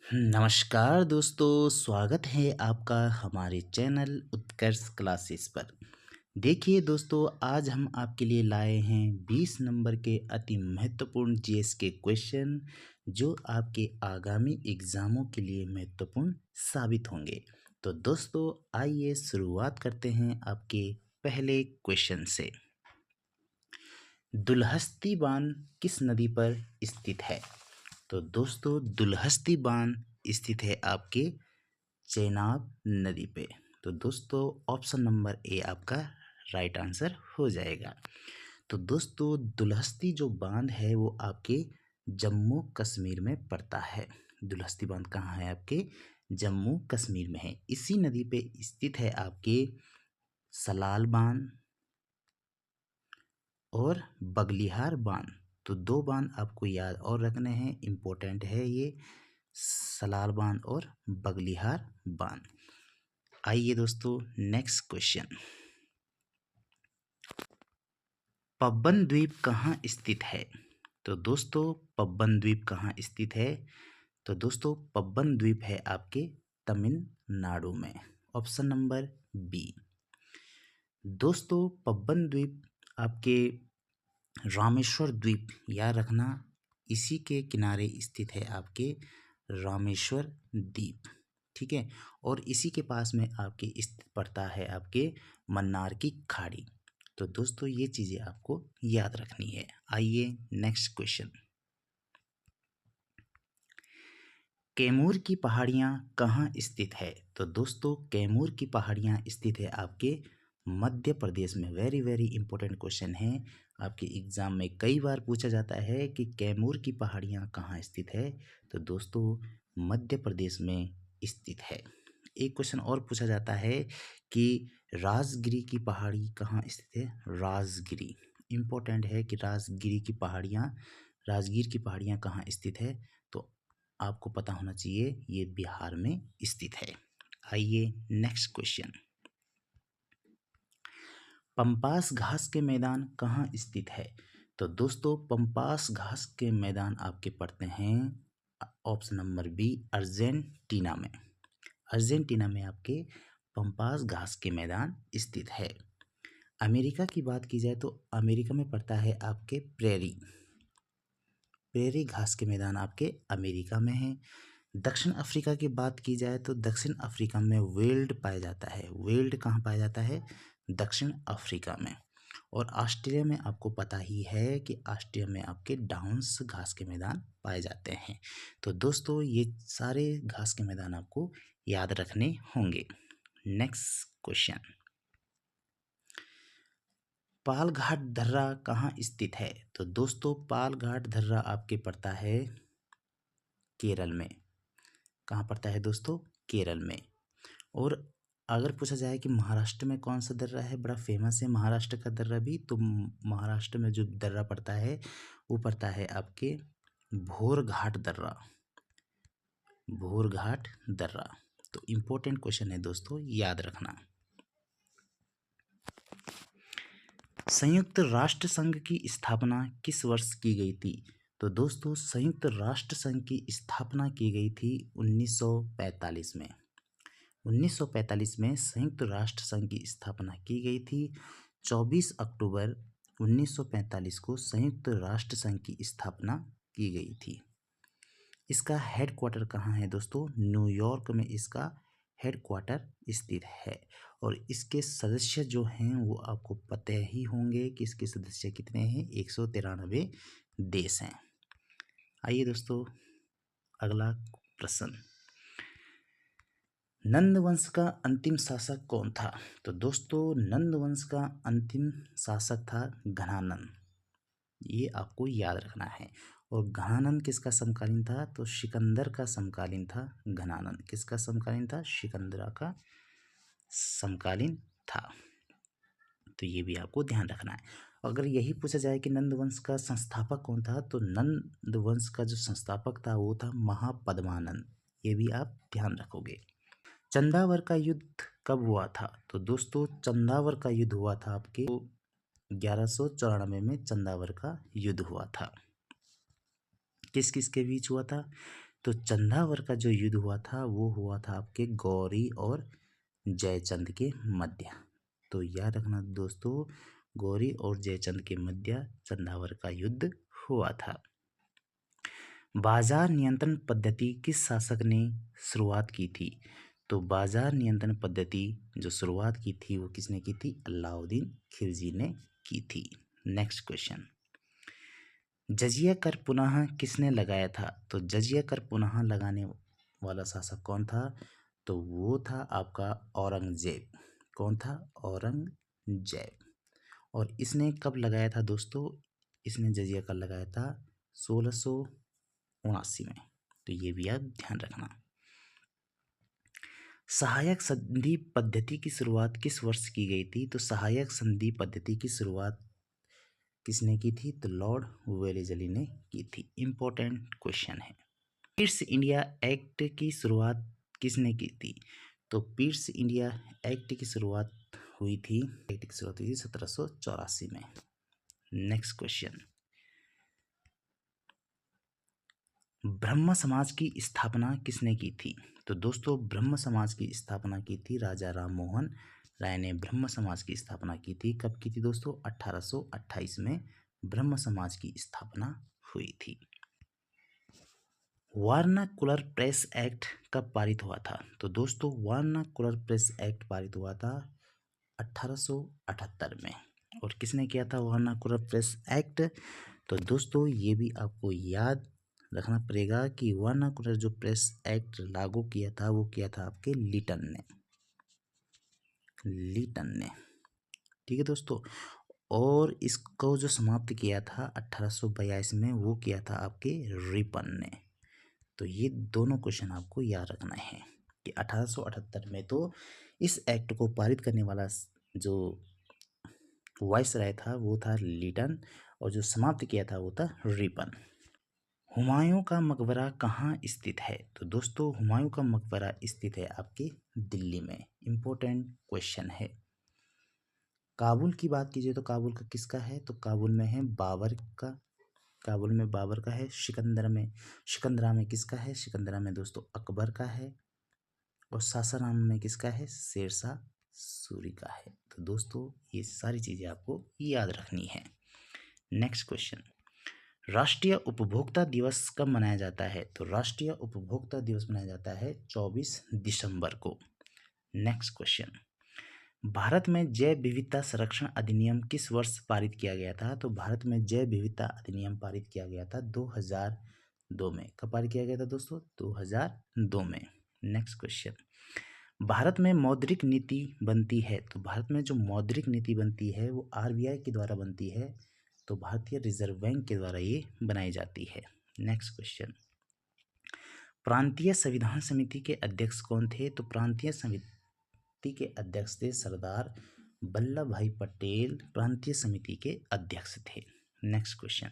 नमस्कार दोस्तों, स्वागत है आपका हमारे चैनल उत्कर्ष क्लासेस पर। देखिए दोस्तों, आज हम आपके लिए लाए हैं 20 नंबर के अति महत्वपूर्ण जीएस के क्वेश्चन जो आपके आगामी एग्ज़ामों के लिए महत्वपूर्ण साबित होंगे। तो दोस्तों आइए शुरुआत करते हैं आपके पहले क्वेश्चन से। दुल्हस्ती बांध किस नदी पर स्थित है? तो दोस्तों दुल्हस्ती बांध स्थित है आपके चेनाब नदी पे। तो दोस्तों ऑप्शन नंबर ए आपका राइट आंसर हो जाएगा। तो दोस्तों दुल्हस्ती जो बांध है वो आपके जम्मू कश्मीर में पड़ता है। दुल्हस्ती बांध कहाँ है? आपके जम्मू कश्मीर में है। इसी नदी पे स्थित है आपके सलाल बांध और बगलिहार बांध। तो दो बांध आपको याद और रखने हैं, इम्पोर्टेंट है ये, सलाल बांध और बगलिहार बांध। आइए दोस्तों नेक्स्ट क्वेश्चन। पबन द्वीप कहाँ स्थित है? तो दोस्तों पबन द्वीप कहाँ स्थित है? तो दोस्तों पबन द्वीप है आपके तमिलनाडु में। Option number B. दोस्तों पबन द्वीप आपके रामेश्वर द्वीप याद रखना, इसी के किनारे स्थित है आपके रामेश्वर द्वीप, ठीक है। और इसी के पास में आपके स्थित पड़ता है आपके मन्नार की खाड़ी। तो दोस्तों ये चीज़ें आपको याद रखनी है। आइए नेक्स्ट क्वेश्चन। कैमूर की पहाड़ियाँ कहाँ स्थित है? तो दोस्तों कैमूर की पहाड़ियाँ स्थित है आपके मध्य प्रदेश में। वेरी वेरी इंपॉर्टेंट क्वेश्चन है, आपके एग्जाम में कई बार पूछा जाता है कि कैमूर की पहाड़ियाँ कहाँ स्थित है। तो दोस्तों मध्य प्रदेश में स्थित है। एक क्वेश्चन और पूछा जाता है कि राजगिरी की पहाड़ी कहाँ स्थित है? राजगिरी इंपॉर्टेंट है कि राजगिरी की पहाड़ियाँ, राजगीर की पहाड़ियाँ कहाँ स्थित है? तो आपको पता होना चाहिए ये बिहार में स्थित है। आइए नेक्स्ट क्वेश्चन। पंपास घास के मैदान कहाँ स्थित है? तो दोस्तों पंपास घास के मैदान आपके पड़ते हैं ऑप्शन नंबर बी अर्जेंटीना में। अर्जेंटीना में आपके पंपास घास के मैदान स्थित है। अमेरिका की बात की जाए तो अमेरिका में पड़ता है आपके प्रेरी, प्रेरी घास के मैदान आपके अमेरिका में है। दक्षिण अफ्रीका की बात की जाए तो दक्षिण अफ्रीका में वेल्ड पाया जाता है। वेल्ड कहाँ पाया जाता है? दक्षिण अफ्रीका में। और ऑस्ट्रेलिया में आपको पता ही है कि ऑस्ट्रेलिया में आपके डाउन्स घास के मैदान पाए जाते हैं। तो दोस्तों ये सारे घास के मैदान आपको याद रखने होंगे। Next question. पालघाट दर्रा कहाँ स्थित है? तो दोस्तों पालघाट दर्रा आपके पड़ता है केरल में। कहाँ पड़ता है दोस्तों? केरल में। और अगर पूछा जाए कि महाराष्ट्र में कौन सा दर्रा है, बड़ा फेमस है महाराष्ट्र का दर्रा भी, तो महाराष्ट्र में जो दर्रा पड़ता है वो पड़ता है आपके भोरघाट दर्रा, भोरघाट दर्रा। तो इम्पोर्टेंट क्वेश्चन है दोस्तों, याद रखना। संयुक्त राष्ट्र संघ की स्थापना किस वर्ष की गई थी? तो दोस्तों संयुक्त राष्ट्र संघ की स्थापना की गई थी 1945 में। 1945 में संयुक्त राष्ट्र संघ की स्थापना की गई थी। 24 अक्टूबर 1945 को संयुक्त राष्ट्र संघ की स्थापना की गई थी। इसका हेडक्वार्टर कहाँ है दोस्तों? न्यूयॉर्क में इसका हेडक्वार्टर स्थित है। और इसके सदस्य जो हैं वो आपको पता ही होंगे कि इसके सदस्य कितने हैं, 193 देश हैं। आइए दोस्तों अगला प्रश्न। नंद वंश का अंतिम शासक कौन था? तो दोस्तों नंद वंश का अंतिम शासक था घनानंद, ये आपको याद रखना है। और घनानंद किसका समकालीन था? तो सिकंदर का समकालीन था घनानंद। किसका समकालीन था? सिकंदर का समकालीन था। तो ये भी आपको ध्यान रखना है। अगर यही पूछा जाए कि नंद वंश का संस्थापक कौन था, तो नंद वंश का जो संस्थापक था वो था महापद्मानंद। ये भी आप ध्यान रखोगे। चंदावर का युद्ध कब हुआ था? तो दोस्तों चंदावर का युद्ध हुआ था आपके 1194 में चंदावर का युद्ध हुआ था। किस किस के बीच हुआ था? तो चंदावर का जो युद्ध हुआ था वो हुआ था आपके गौरी और जयचंद के मध्य। तो याद रखना दोस्तों, गौरी और जयचंद के मध्य चंदावर का युद्ध हुआ था। बाजार नियंत्रण पद्धति किस शासक ने शुरुआत की थी? तो बाजार नियंत्रण पद्धति जो शुरुआत की थी वो किसने की थी? अलाउद्दीन खिलजी ने की थी। नेक्स्ट क्वेश्चन, जजिया कर पुनः किसने लगाया था? तो जजिया कर पुनः लगाने वाला शासक कौन था? तो वो था आपका औरंगजेब। कौन था? औरंगजेब। और इसने कब लगाया था दोस्तों? इसने जजिया कर लगाया था 1679 में। तो ये भी आप ध्यान रखना। सहायक संधि पद्धति की शुरुआत किस वर्ष की गई थी? तो सहायक संधि पद्धति की शुरुआत किसने की थी? तो लॉर्ड वेलेस्ली ने की थी। इंपॉर्टेंट क्वेश्चन है। पीस इंडिया एक्ट की शुरुआत किसने की थी? तो पीस इंडिया एक्ट की शुरुआत हुई थी 1784 में। नेक्स्ट क्वेश्चन, ब्रह्म समाज की स्थापना किसने की थी? तो दोस्तों ब्रह्म समाज की स्थापना की थी राजा राम मोहन राय ने। ब्रह्म समाज की स्थापना की थी। कब की थी दोस्तों? 1828 में ब्रह्म समाज की स्थापना हुई थी। वर्नाकुलर प्रेस एक्ट कब पारित हुआ था? तो दोस्तों वर्नाकुलर प्रेस एक्ट पारित हुआ था 1878 में। और किसने किया था वर्नाकुलर प्रेस एक्ट? तो दोस्तों ये भी आपको याद रखना पड़ेगा कि वर्नाकुलर जो प्रेस एक्ट लागू किया था वो किया था आपके लीटन ने। ठीक है दोस्तों। और इसको जो समाप्त किया था 1882 में वो किया था आपके रिपन ने। तो ये दोनों क्वेश्चन आपको याद रखना है कि 1878 में तो इस एक्ट को पारित करने वाला जो वाइसराय था वो था लीटन, और जो समाप्त किया था वो था रिपन। हुमायूं का मकबरा कहाँ स्थित है? तो दोस्तों हुमायूं का मकबरा स्थित है आपके दिल्ली में। इंपॉर्टेंट क्वेश्चन है। काबुल की बात कीजिए तो काबुल का किसका है? तो काबुल में है बाबर का। काबुल में बाबर का है। सिकंदरा में किसका है? सिकंदरा में दोस्तों अकबर का है। और सासाराम में किसका है? शेरशाह सूरी का है। तो दोस्तों ये सारी चीज़ें आपको याद रखनी है। नेक्स्ट क्वेश्चन, राष्ट्रीय उपभोक्ता दिवस कब मनाया जाता है? तो राष्ट्रीय उपभोक्ता दिवस मनाया जाता है 24 दिसंबर को। नेक्स्ट क्वेश्चन, भारत में जैव विविधता संरक्षण अधिनियम किस वर्ष पारित किया गया था? तो भारत में जैव विविधता अधिनियम पारित किया गया था 2002 में। कब पारित किया गया था दोस्तों? 2002 में। नेक्स्ट क्वेश्चन, भारत में मौद्रिक नीति बनती है। तो भारत में जो मौद्रिक नीति बनती है वो आरबीआई के द्वारा बनती है। तो भारतीय रिजर्व बैंक के द्वारा ये बनाई जाती है। नेक्स्ट क्वेश्चन, प्रांतीय संविधान समिति के अध्यक्ष कौन थे? तो प्रांतीय समिति के अध्यक्ष थे सरदार वल्लभ भाई पटेल। प्रांतीय समिति के अध्यक्ष थे। नेक्स्ट क्वेश्चन,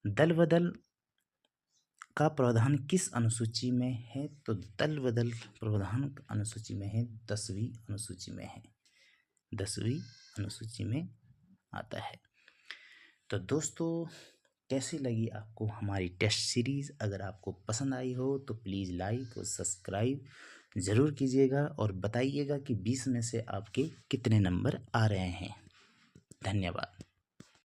दल बदल का प्रावधान किस अनुसूची में है? तो दल बदल प्रावधान अनुसूची में है 10वीं अनुसूची में है। 10वीं अनुसूची में आता है। तो दोस्तों कैसी लगी आपको हमारी टेस्ट सीरीज़? अगर आपको पसंद आई हो तो प्लीज़ लाइक और सब्सक्राइब ज़रूर कीजिएगा और बताइएगा कि 20 में से आपके कितने नंबर आ रहे हैं। धन्यवाद।